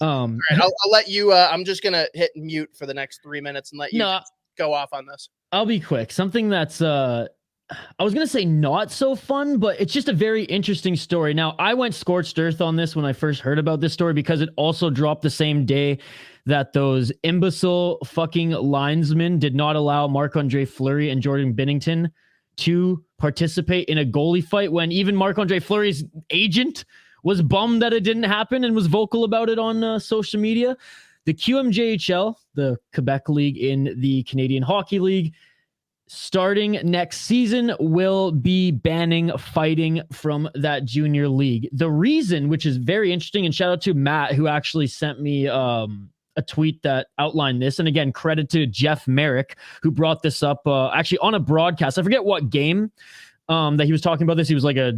All right, I'll let you. I'm just gonna hit mute for the next 3 minutes and let you go off on this. I'll be quick. Something that's I was gonna say not so fun, but it's just a very interesting story. Now, I went scorched earth on this when I first heard about this story because it also dropped the same day that those imbecile fucking linesmen did not allow Marc-Andre Fleury and Jordan Binnington to participate in a goalie fight, when even Marc-Andre Fleury's agent was bummed that it didn't happen and was vocal about it on social media. The QMJHL, the Quebec League in the Canadian Hockey League, starting next season, will be banning fighting from that junior league. The reason, which is very interesting, and shout out to Matt, who actually sent me a tweet that outlined this. And again, credit to Jeff Merrick, who brought this up actually on a broadcast. I forget what game that he was talking about this. He was like a,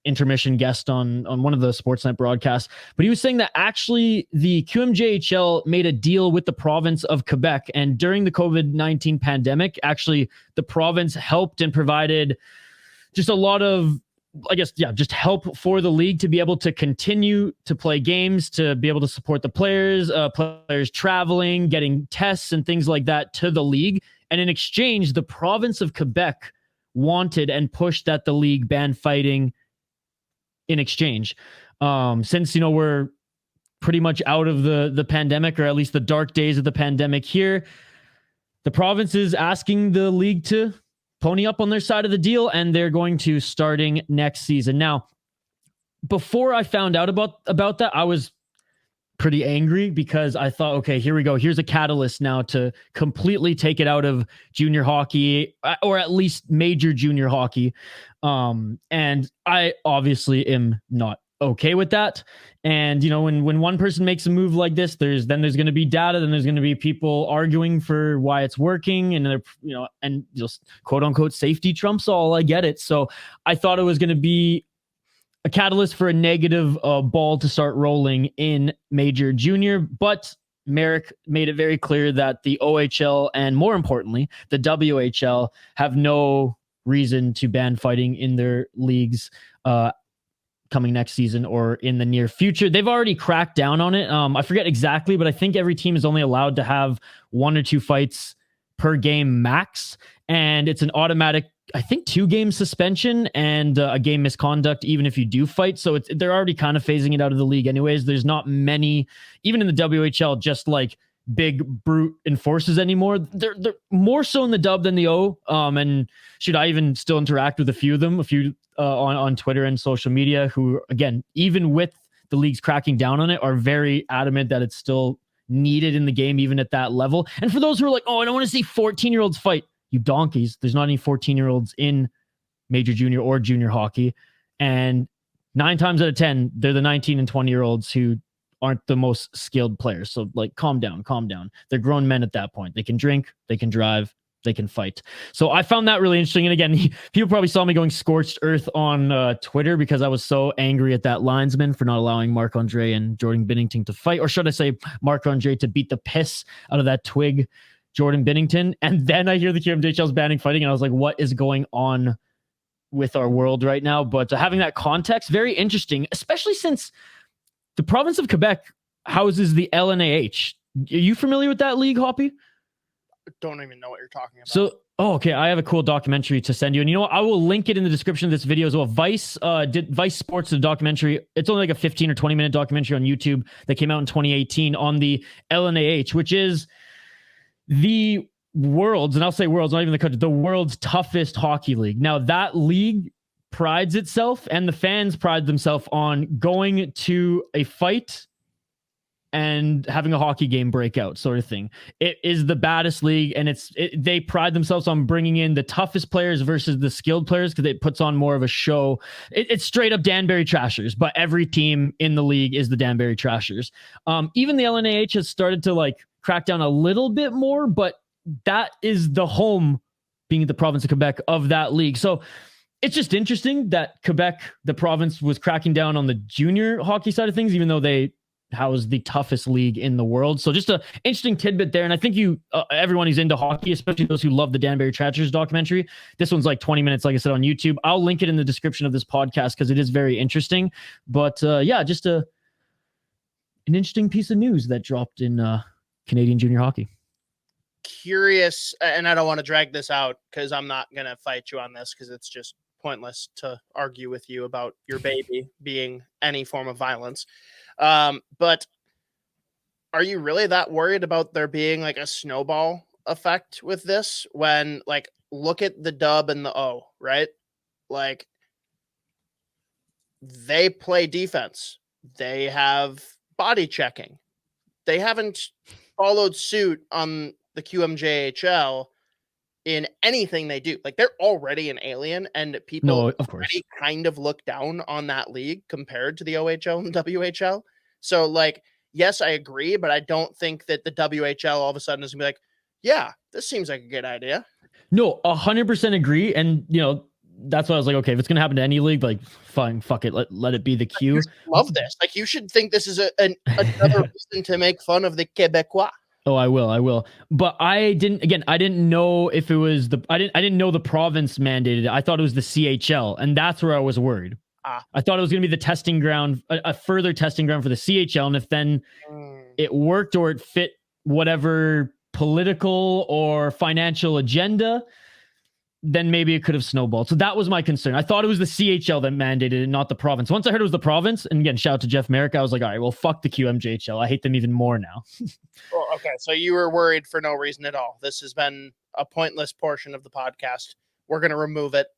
intermission guest on one of the Sportsnet broadcasts, but he was saying that actually the QMJHL made a deal with the province of Quebec, and during the COVID-19 pandemic, actually the province helped and provided just a lot of, just help for the league to be able to continue to play games, to be able to support the players traveling, getting tests and things like that to the league. And in exchange, the province of Quebec wanted and pushed that the league ban fighting in exchange. Since, we're pretty much out of the pandemic, or at least the dark days of the pandemic here, the province is asking the league to pony up on their side of the deal, and they're going to starting next season. Now, before I found out about that, I was pretty angry because I thought, okay, here we go. Here's a catalyst now to completely take it out of junior hockey, or at least major junior hockey. And I obviously am not okay with that. And, when one person makes a move like this, there's going to be data, then there's going to be people arguing for why it's working, and and just quote unquote safety trumps all. I get it. So I thought it was going to be a catalyst for a negative ball to start rolling in major junior. But Merrick made it very clear that the OHL, and more importantly, the WHL, have no reason to ban fighting in their leagues coming next season or in the near future. They've already cracked down on it. I forget exactly, but I think every team is only allowed to have 1 or 2 fights per game max. And it's an automatic, I think, 2-game suspension and a game misconduct, even if you do fight. So they're already kind of phasing it out of the league anyways. There's not many, even in the WHL, just like big brute enforcers anymore. They're more so in the dub than the O. And should I even still interact with a few on Twitter and social media, who, again, even with the leagues cracking down on it, are very adamant that it's still needed in the game, even at that level. And for those who are like, oh, I don't want to see 14-year-olds fight, you donkeys, there's not any 14-year-olds in major junior or junior hockey. And 9 times out of 10, they're the 19 and 20-year-olds who aren't the most skilled players. So calm down. They're grown men at that point. They can drink, they can drive, they can fight. So I found that really interesting. And again, people probably saw me going scorched earth on Twitter because I was so angry at that linesman for not allowing Marc-Andre and Jordan Binnington to fight, or should I say Marc-Andre to beat the piss out of that twig Jordan Binnington. And then I hear the QMJHL's banning fighting, and I was like, what is going on with our world right now? But having that context, very interesting, especially since the province of Quebec houses the LNAH. Are you familiar with that league, Hoppy? Don't even know what you're talking about. So, okay, I have a cool documentary to send you. And you know what? I will link it in the description of this video as well. Vice Sports did a documentary. It's only like a 15 or 20 minute documentary on YouTube that came out in 2018 on the LNAH, which is the world's, and I'll say world's, not even the country, the world's toughest hockey league. Now, that league prides itself, and the fans pride themselves on going to a fight and having a hockey game breakout sort of thing. It is the baddest league, and they pride themselves on bringing in the toughest players versus the skilled players because it puts on more of a show. It's straight up Danbury Trashers, but every team in the league is the Danbury Trashers. Even the LNAH has started to crack down a little bit more, but that is the home, being the province of Quebec, of that league. So it's just interesting that Quebec, the province, was cracking down on the junior hockey side of things, even though they house the toughest league in the world. So just an interesting tidbit there. And I think everyone who's into hockey, especially those who love the Danbury Trashers documentary, this one's like 20 minutes, like I said, on YouTube. I'll link it in the description of this podcast because it is very interesting. But just a an interesting piece of news that dropped in Canadian junior hockey. Curious, and I don't want to drag this out because I'm not going to fight you on this because it's just pointless to argue with you about your baby being any form of violence. But are you really that worried about there being like a snowball effect with this when, like, look at the dub and the O, right? Like, they play defense. They have body checking. They haven't followed suit on the QMJHL in anything they do. Like, they're already an alien, and people of course kind of look down on that league compared to the OHL and WHL. So, like, yes, I agree, but I don't think that the WHL all of a sudden is gonna be like, yeah, this seems like a good idea. No, 100% agree. And, that's why I was like, okay, if it's going to happen to any league, like, fine, fuck it. Let it be the Q. Love this. Like, you should think this is another reason to make fun of the Quebecois. Oh, I will. But I didn't know if it was I didn't know the province mandated it. I thought it was the CHL, and that's where I was worried. I thought it was going to be the testing ground, a further testing ground for the CHL. And if then it worked or it fit whatever political or financial agenda, then maybe it could have snowballed. So that was my concern. I thought it was the CHL that mandated it, not the province. Once I heard it was the province, and again, shout out to Jeff Merrick, I was like, all right, well, fuck the QMJHL. I hate them even more now. Well, okay, so you were worried for no reason at all. This has been a pointless portion of the podcast. We're going to remove it.